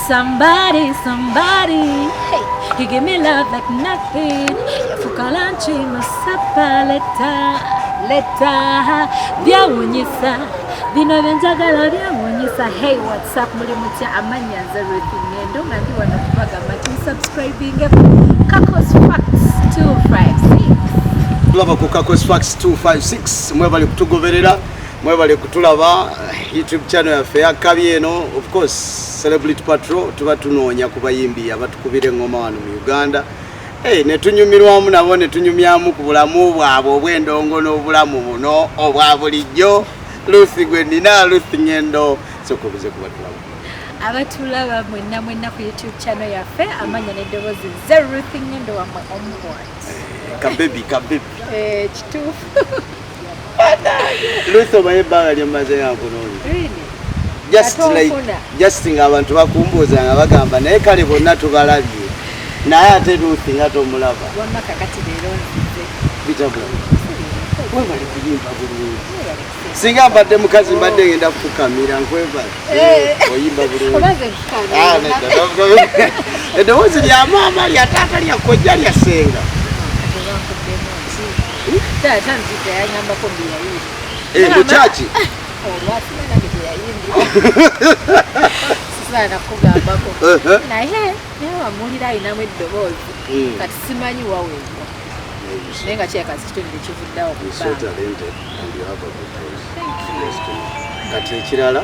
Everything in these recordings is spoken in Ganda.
Somebody, hey, you give me love like nothing. Fukalanchi musapa leta byawunyisa bino byenjagala byawunyisa. Hey, what's up muli mutya amanyanza Ruth Ngendo nga ndi wano kubagamba nti subscribing Kakos Facts 256. Tulaba ku Kakos Facts 256 mwebale kutugoberera mwebale kutulaba YouTube channel yaffe yakabye eno. Of course Celebrity Patrol tuba tunoonya kubayimbi abatukubire ngoma wano mu Uganda. Ne tunyumirwamu nabo ne tunyumyamu ku bulamu bwabwe obw'endongo n'obulamu buno obwa bulijjo. Ruth Ngendo sokubuze kubatulaba abatulaba mwenna ku YouTube channel yaffe amanya n'eddoboozi ze Ruth Ngendo wamwe omubwat kabebi kituufu. Ruth omanyi ebbanga lyemmaze nga nkunoonye just nga abantu bakumbuuza nga bagamba naye kale bonna tubalabye naye ate Ruth nga tomulaba bitabula webali kuyimba bulungi. Singa mbadde mukazi mbadde ngenda kufukamira nkwebala oyimba bulungi. Eddoboozi lya maama lya taata lya kojja lya senga mukyaki sana kugambako naye wamulira alinamu eddoboozi kati simanyi waweebwa naye nga kyekazi kitonde kivuddewo kati ekirala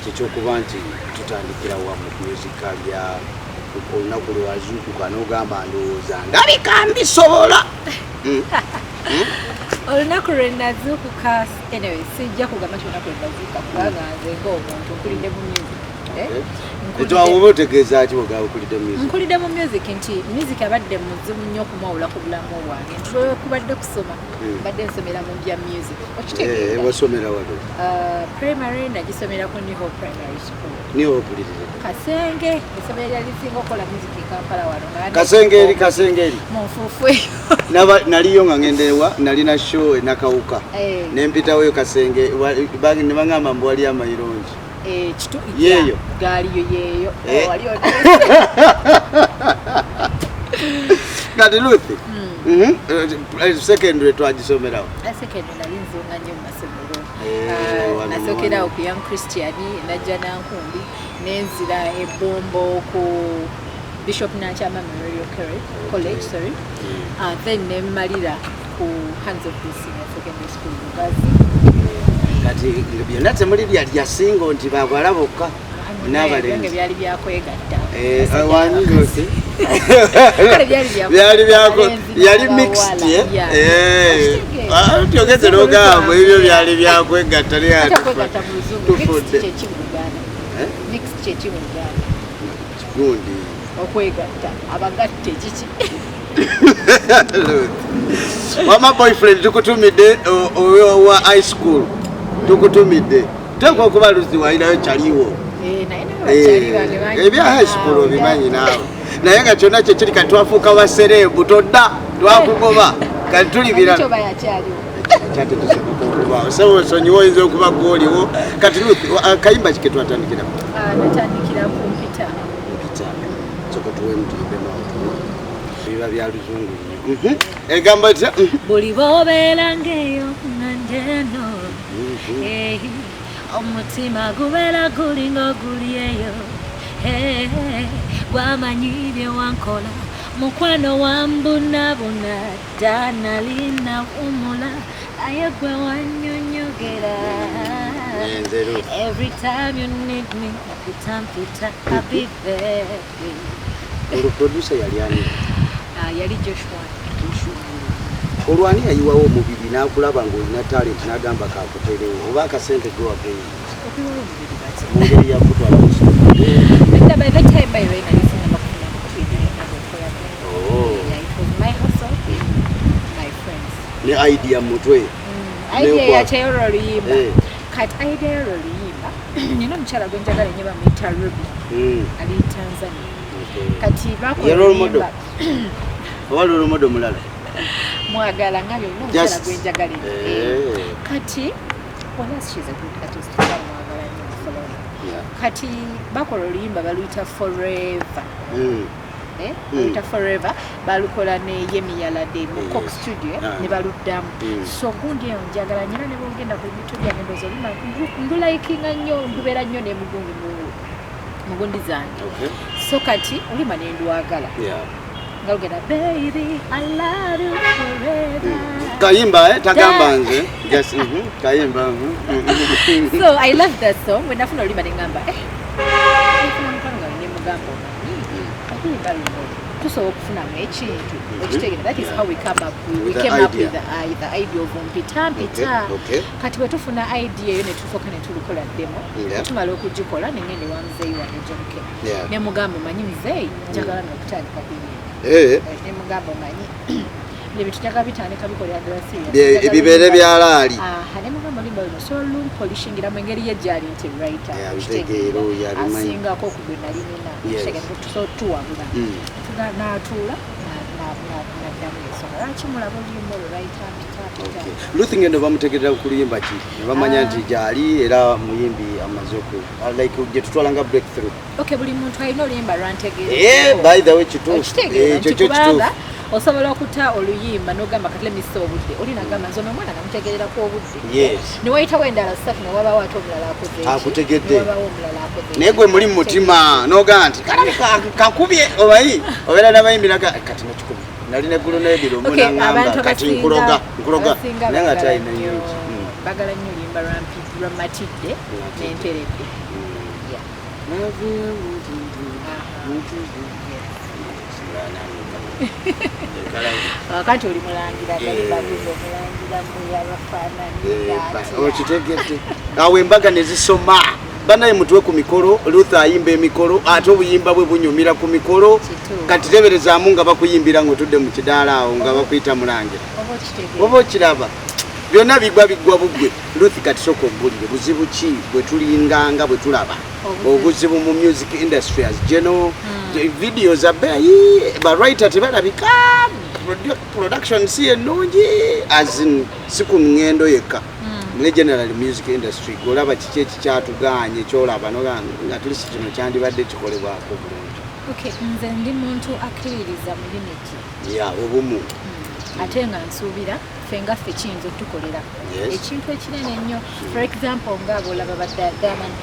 kyekyokuba nti tutandikira wamu musika bya olunaku lwewazuukuka n'ogamba ndowooza ndabika mbisobola. olunaku lwe nazuukuka anyway sijja kugamba nti olunaku lwe nazuuka kubanga nze ng'omuntu nkulidde mu music. Oba otegeeza ki bw'ogamba okulidde mu music? Nkulidde mu music nti music abadde muzibu nnyo okumwawula ku bulamu bwange. Kubadde kusoma badde nsomera mu bya music. Okitegeeza wasomera wano? Primary nagisomera ku New Hope Primary School. New Hope lirize? Kasenge essomero lyali lisinga okukola music e Kampala wano. Kasengeri Munfuufu naliyo nga ngendewa nalina show enakawuka nempitawoyo Kasenge ne baŋŋamba mbu wali amayirungi yeeyo gaaliyo yeeyo kati Ruth secondary twagisomerawo. Secondary nali nzunga nnyo mu masomero nasokerawo ku Young Christian najja Nankumbi nenzira ebbombo ku Bishop Nanchama Memorial College then nemmalira ku Hands of Peace Secondary School Bugazi. Kati byonna temuli lya singo nti bakwala bokka n'abalenzi byali byakwegatta yali mixed tyogeze n'ogamba ebyo byali byakwegatta tufudde kigundi okwegatta abagatte kiki wama boyfriend tukutumidde owa high school tukutumidde teka okuba Ruth walinayo kyaliwo ebya high school obimanyi naawe naye nga kyonna kyekiri kati twafuuka baserebu todda twakugoba kati tulibira kyate tusobola osonyiwa oyinza okuba gwoliwo kati Ruth kayimba kike twatandikiramu natandikira ku mpita soko tuwemutuyimbe biba bya luzungu nnyo egamba etya buli boobeera ngeyo nandeno omutima gubeera gulinga oguli eyo gwamanyi bye wankola mukwano wambunabuna dda nalina wumula naye gwe wannyonnyogera every time you need me mpita happy birthday. Producer yali ani? Yali Joshua. Olwani yayiwawo omubiri n'akulaba ng'olina talent n'agamba kakuterewo oba akasente gwe wapeeyi mu ngeri yakutwala mu ssomero. By that time by way nalifuna bakufuna kutwidde nagokola it was my hustle my friends ne idea mutwe idea ya chayoro luyimba kati idea luyimba nina omukyala gwe njagala nnyo bamuyita Ruby ali Tanzania kati bakola luyimba oba lulumodo mulala mwagala nga byonna omukyala gwe njagala kati well she's a good artist mwagala nnyo kati bakola oluyimba baluyita forever baluyita forever balukola ne Yemiyalade mu Coke Studio ne baluddamu so gundi eyo njagala nyina ne bogenda ku bitu bya ndozo lima ndulayikinga nnyo ndubeera nnyo ne mugundi zange so kati olima ne ndwagala ngagenda baby I love you forever kayimba tagamba nze just kayimba so I love that song when nafuna olima ne ngamba ne mugambo tusobola okufunamu ekintu okitegera that is how we came up with the idea of mpita kati bwe tufuna idea eyo ne tusooka ne tulukola demo tumala okugikola ne ngende wa muzeeyi wange Jonke ne mugambo manyi muzeeyi njagala n'okutandika kuyimba ne mugambo manyi ebintu njagala bitandika bikolera ddala serious ebibeere byalaali ne mugambo limba lino so lumu polishingira mu engeri yejjali nti writer asingako ku gwe nali nina kitegera so tuwabula n'atuula n'addamu ensonga lwaki mulaba oluyimba olwo writer Ruth Ngendo bamutegerera kuluyimba ki ne bamanya nti gyali era muyimbi amaze oku like gye tutwala nga breakthrough buli muntu alina oluyimba lwantegeera by the way kituufu ekyo kituufu osobola okuta oluyimba n'ogamba kati lemisa obudde olinagamba nze omwana namutegerera ku obudde ne wayitawo endala ssatu ne wabawo ate omulala akutegedde naye gwe muli mu mutima n'ogamba nti kakubye obayi obeera n'abayimbiraga kati nakikubye nali neggulu n'ebiro omunangamba kati nkuloga naye nga talina nyingi bagala nnyo oluyimba lwamatidde n'emperedde wakati oli mulangira baguze omulangira muyabafaananyi okitegedde awo embaga ne zisoma banaye mutwe ku mikolo Ruth ayimba emikolo ate obuyimba bwe bunyumira ku mikolo kati teberezaamu nga bakuyimbira ng'otudde mu kidaala awo nga bakuyita mulangira oba okiraba byonna bigwa bugwe Ruth kati sooka oggulire buzibu ki bwe tulinganga bwe tulaba obuzibu mu music industry as general videos abeeyi barwriter tebalabika production si ennungi as in si ku Ngendo yekka ne general music industry golaba kiki ekikyatuganye kyolaba nga tuli si kino kyandibadde kikolebwako bulungi nze ndi muntu akkiririza mu unity obumu ate nga nsuubira ffe nga ffe kiyinza otukolera ekintu ekinene ennyo for example ngaabo olaba Diamond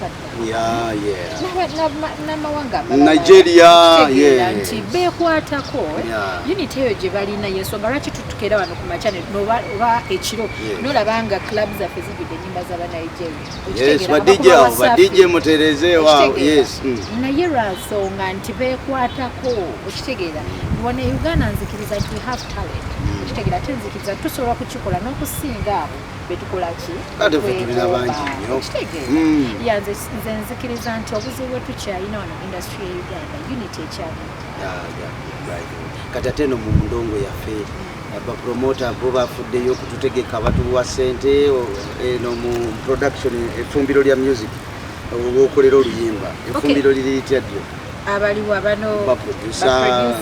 n'amawanga Nigeria nti beekwatako unity eyo gye balina yensonga lwaki tutukera wano ku machanel oba ekiro n'olaba nga club zaffe zijjudde ennyimba z'aba Nigeria mutereze naye lwansonga nti beekwatako okitegeera wano Uganda nzikiriza nti we have talent okitegeera ate nzikiriza tusobola kukikola n'okusinga abo betukolaki nze nzikiriza nti obuzibu bwe tukyalina wano industry ya Uganda unity ekyalimu kati ate no mu ndongo yaffe abapromota bo bafuddeyo okututegeka batuwa ssente eno mu production effumbiro lya music okolera oluyimba effumbiro liriyitya ddyo abaliwo bano baproducer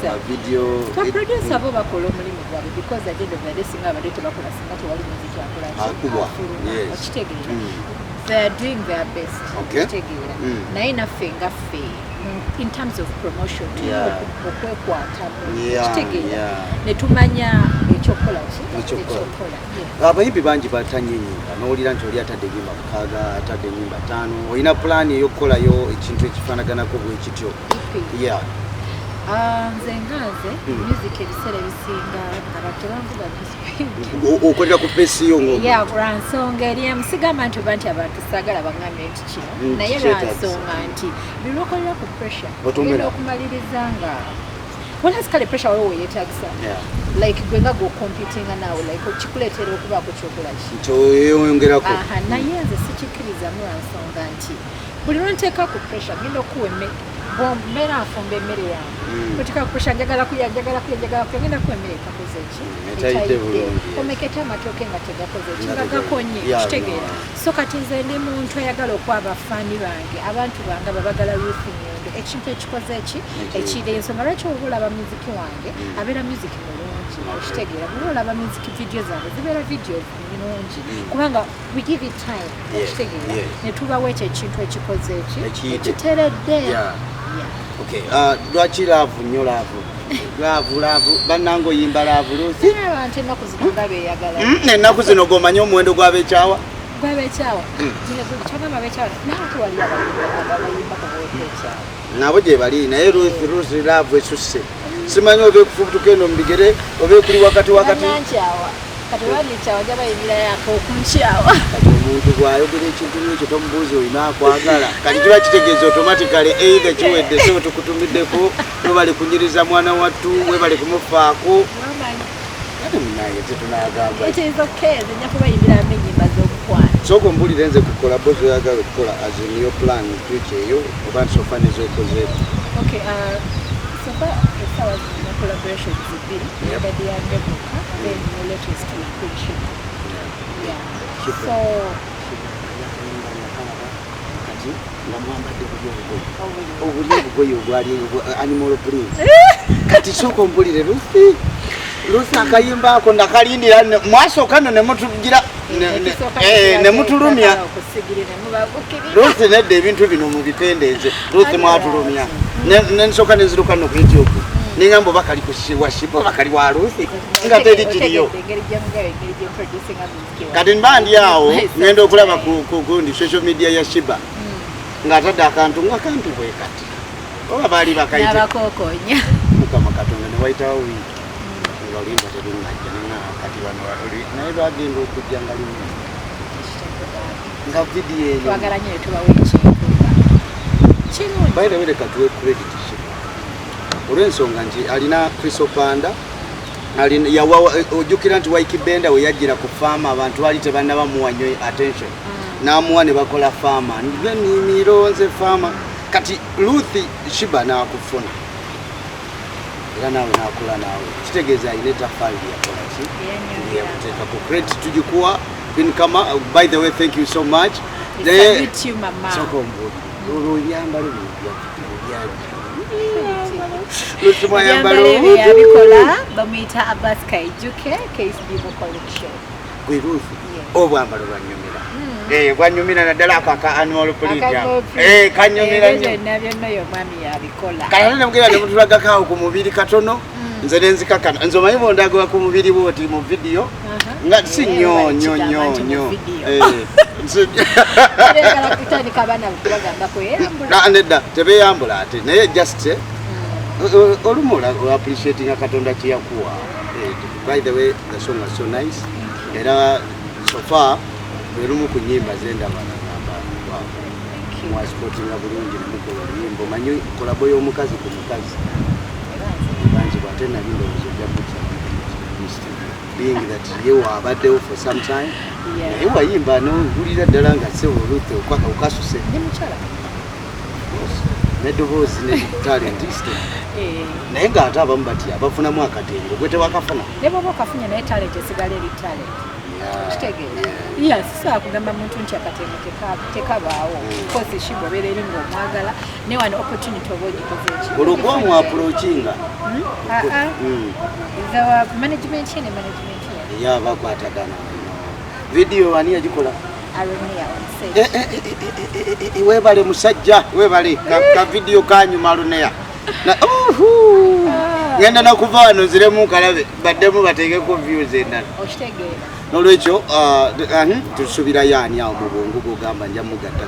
bo bakola omulimu gwabwe because at the end of the day singa abadde tebakola singa tewali muziki akola okitegeera they are doing their best okitegeera naye naffe nga ffe in terms of promotion okwekwatamu okitegeera ne tumanya ekyokola abayimbi bangi batanye ennyimba n'owulira nti oli atadde ennyimba 6 atadde ennyimba 5 olina pulaani ey'okukolayo ekintu ekifaanaganako bwe kityo nze nganze music ebiseera ebisinga nga batebanvuga okolera ku pesiyo lwansonga eri musigamba nti oba nti abantu saagala baŋŋambye nti kino naye lwansonga nti bilwokolera ku pressure ogenda okumaliriza nga kale pressure waliwo weyeetagisa like gwe nga gocompetinga naawe like kikuleetera okubaako kyokola kiyongerako naye nze sikikkirizamu lwansonga nti buli lwenteeka ku pressure genda okuwa mbeera nfumba emmere yange kutika kusha njagala ngenda kwemereka kozeeki omeketa amatooke nga tegakozeeki nga gakonye kitegeera so kati nze ndi muntu ayagala okwaba abafaani bange abantu bange babagala Ruth Ngendo ekintu ekikoze ekiri ensonga lwaki oba olaba muziki wange abeera muziki mulungi okitegeera bwe olaba muziki video zange zibeera video birungi kubanga we give it time okitegeera ne tubawo ekyo ekintu ekikoze ekiteredde. Okay, lwaki laavu nnyo laavu bannange oyimba laavu Ruth abantu ennaku zino nga beeyagala ennaku zino g'omanyi omuwendo gw'abekyawa kyagamba abekyawa naye ate wali abayimba kubwekekyawa nabo gye bali naye Ruth laavu esusse simanyi oba ekufubutuka eno mu bigere oba ekuli wakati kati wandikyawa gyabayimira yako okunkyawa kati omuntu bw'ayogera ekintu ekyo tomubuuza olina akwagala kati kiba kitegeeza automatically either kiwedde so tukutumiddeko webale kunyiriza mwana wattu webale kumufaako ate munaye tetunagamba nja kubayimbira enyimba z'okukwata sooka ombulire nze kukola bozi oyagala okukola as in your plan twiki eyo oba nsofa nezokozeeko sofa esawa zina collaboration zibiri yabadde yandebuka then the latest with SHEEBA. So obugoye obwali animal print kati sooka ombulire Ruth akayimba ako nakalindira mwasooka no nemutugira nemutulumya Ruth nedda ebintu bino mubikendeeze Ruth mwatulumya nensooka neziruka no ku YouTube nengamba oba kali wa SHEEBA oba kali wa Ruth nga teri kiriyo kati mba ndi awo ngenda okulaba kugundi social media ya SHEEBA ng'atadde akantu bwe kati oba baali bakayite n'abakookoonya mukama katonda ne wayitawo wiiki nga olimba terunnajja kati bano naye bagenda okujja nga limu nga vidiyo eyo twagala nnyo tubawo ekintu kirungi by the way leka tuwe credit SHEEBA olw'ensonga nti alina Crystal Panda ojjukira nti Waikibenda we yajjira ku faama abantu baali tebannaba muwa nnyo attention n'amuwa ne bakola faama nimiro nze faama kati Ruth SHEEBA n'akufuna era naawe n'akola naawe kitegeeza alina ettafaali lyakola ki yakuteeka ku credit tugikuwa binkama by the way thank you so much olwoyambalo yabikola bamuyita Abbas Kaijuke KSB collection gwe Ruth obwambalo bwanyumira bwanyumira naddala ako aka animal print kanyumira nnyo byonna yo mwami yabikola kale nemugera nemutulagako awo ku mubiri katono nze nenzikakana nze omanyi bondagwa ku mubiri bwoti mu video nga si nnyo nedda tebeyambula ate naye just olumu appreciating katonda kyeyakuwa by the way the song was so nice era so far berumu ku nyimba zendaba nagamba mwasportinga bulungi nemukola oluyimba omanyi kolabo y'omukazi ku mukazi bangi bwate nabinda obuzojja being that ye wabaddewo for some time naye wayimba nowulira ddala nga sebo Ruth okasuse nedoboozi ne talent naye ng'ate abamu batya bafunamu akatengo gwe tewakafuna ne bwoba okafunye naye talent esigala eri talent kitegeera sisobola kugamba muntu nti akatengo tekabaawo kozi SHEEBA obeera eri ng'omwagala ne wano opportunity oba ogikoze olwogwamu approachinga management ye ne management ye bakwatagana video ani yagikola webale musajja webale ka video kanyuma Aruneya ngenda nakuva wano nziremu nkalabe baddemu bateekeko views endala nolwekyo tusuubira yaani awo mu bwongu gogamba nja mugatta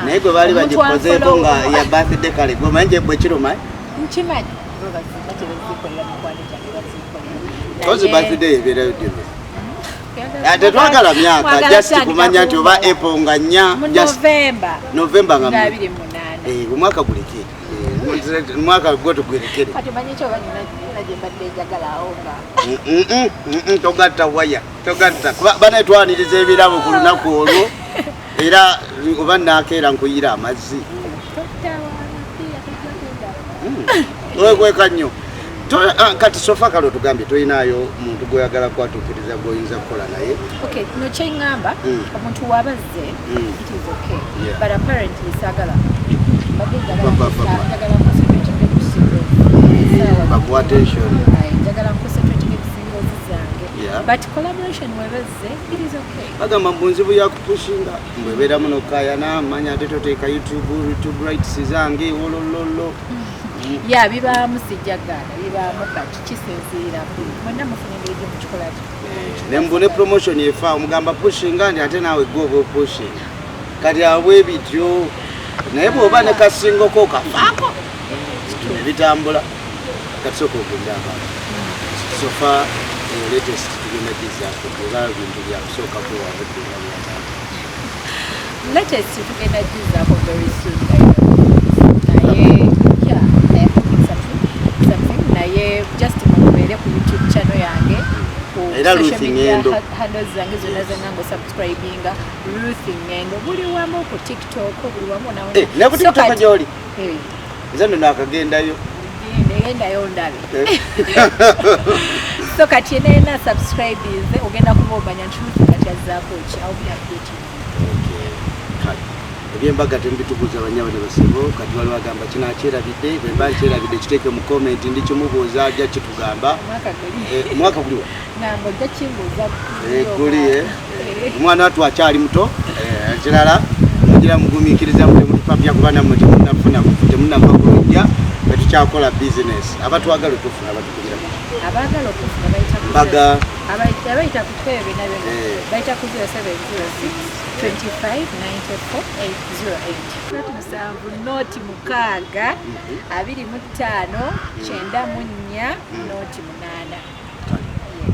naye gwe baali bagikozeeko nga ya birthday kale gomanyi gye bwe kiruma nkimanyi kozi birthday ebeerayo gyebe tetwagala myaka just kumanya nti oba April nga nnya November nga omwaka guleke omwaka gwo tugwerekere togatta waya togatta banaye twaniriza ebirabo ku lunaku olwo era oba nakeera nkuyira amazzi wekweka nnyo kati sofa kale otugambye toyinayo muntu gweyagala kwatuukiriza gwoyinza kukola naye no kyeŋŋamba omuntu wabazze it is okay but apparently saagala bakuwa attention njagala nconcentrate ebisingozi zange but collaboration webazze it is okay bagamba mbunzibu yakupushinga mbwebeeramu nokayana manya ate toteeka youtube rights zange wolololo ya bibaamu sijjagaana bibaamu kati kisinziira mwonna mufuna engeri mukikolaki nembune promotion yefa omugamba pushinga ndi ate naawe gwoba opushinga kati abwe bityo naye bw'oba ne kasingoko kafaako ebitambula kati soka okunda abantu sofa latest tugenda gizaako oba bintu byakusooka kwewabuddenga byagamba latest tugenda gizaako very soon naye naye just mubeere ku YouTube channel yange era Ruth Ngendo handles zange zonna ngo subscribinga Ruth Ngendo buli wamu ku TikTok buli wamu ne ku TikTok gyoli nze nno nakagendayo negendayo ndabe so kati nena subscribers ogenda kuba omanya nti kati azzaako ki awo byapdate ebyembaga tembitukuza abanyawo ne basebo kati waliwo agamba kinakyerabidde bwe mba nkyerabidde kiteeke mu comment ndi kimubuuza ajja kitugamba omwaka guliwa guli omwana watu akyali muto ekirala mugira mugumiikiriza mutemutupapya kuba nammwe temunava kulujja betukyakola business abatwagala okufuna batukugira abagala okufuna mbaga abayita ku twebe nabyo bayita ku 0706 25 94 808 musanvu noti mukaaga 25 94 noti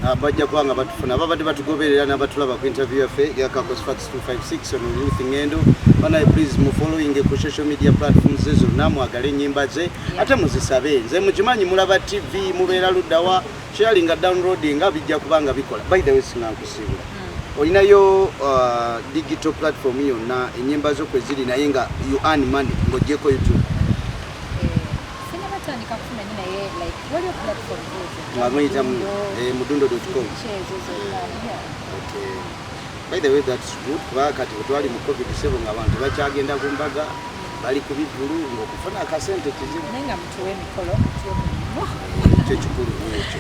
8 bajja kubanga batufuna babadde batugoberera n'abatulaba ku interview yaffe ya Kakosfax 256 ono Ruth Ngendo banaye please mu following ku social media platforms zonna mwagale ennyimba ze ate muzisabe nze mukimanyi mulaba TV mubeera luddawa sharing downloading bijja kubanga bikola by the way sinankusiibula olinayo digital platform yonna ennyimba zo kwe ziri naye nga you earn money ng'ogyeko YouTube Mamita mudundo.com. By the way, that's good. Wakati kutwali mu COVID-19 ngabantu bakyagenda ku mbaga bali ku bivulu ng'okufuna akasente kizibu. Nenga mutuwe mikolo kyo kikulu ekyo.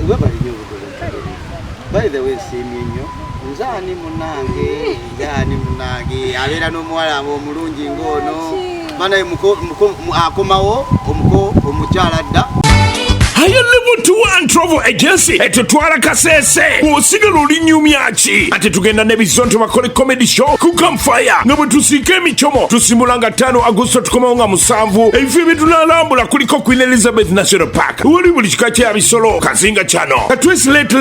Wewe bali nnyo budola. By the way, asiimye nnyo. Nzaani munange abeera n'omuwala omulungi ng'ono. Manaye akomawo omukyala dda. Higher level to one travel agency etutwala kasese osigala olinyumya ki ate tugenda n'ebizonto bakole comedy show ku Campfire nga bwe tusiika emicomo tusimulanga 5 Agosto tukomawo nga 7 ebifo ebyetunalambula kuliko Queen Elizabeth National Park wali buli kika kya bisolo Kazinga Channel Katwes Lake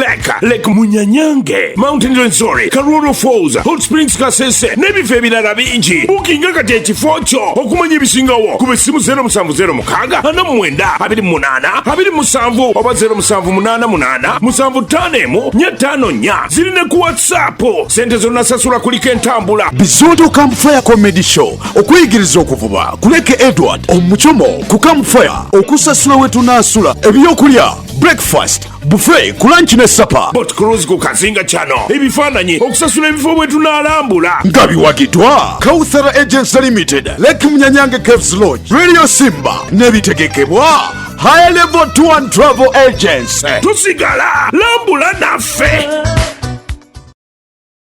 Munyanyange Mountain Rensori Karoro Falls Hot Springs Kasese n'ebifo ebirala bingi bukinga kati ekifo kyo okumanya ebisingawo ku bessimu 0706 49 28 musanvu oba 0788 758 zirine ku WhatsApp sente zonna sasula kuliko entambula Bizondo Campfire Comedy Show okuyigiriza okuvuba kuleke Edward omuchomo ku Campfire okusasula wetu nasula ebyokulya breakfast buffet ku lunch ne supper boat cruise ku Kazinga Channel ebifaananyi okusasula ebifo bwe tunalambula nga biwagidwa Kauthara Agency Limited Lake Munyanyange Caves Lodge Radio Simba n'ebitegekebwa Higher Level to One Travel Agency tusigala lambula naffe.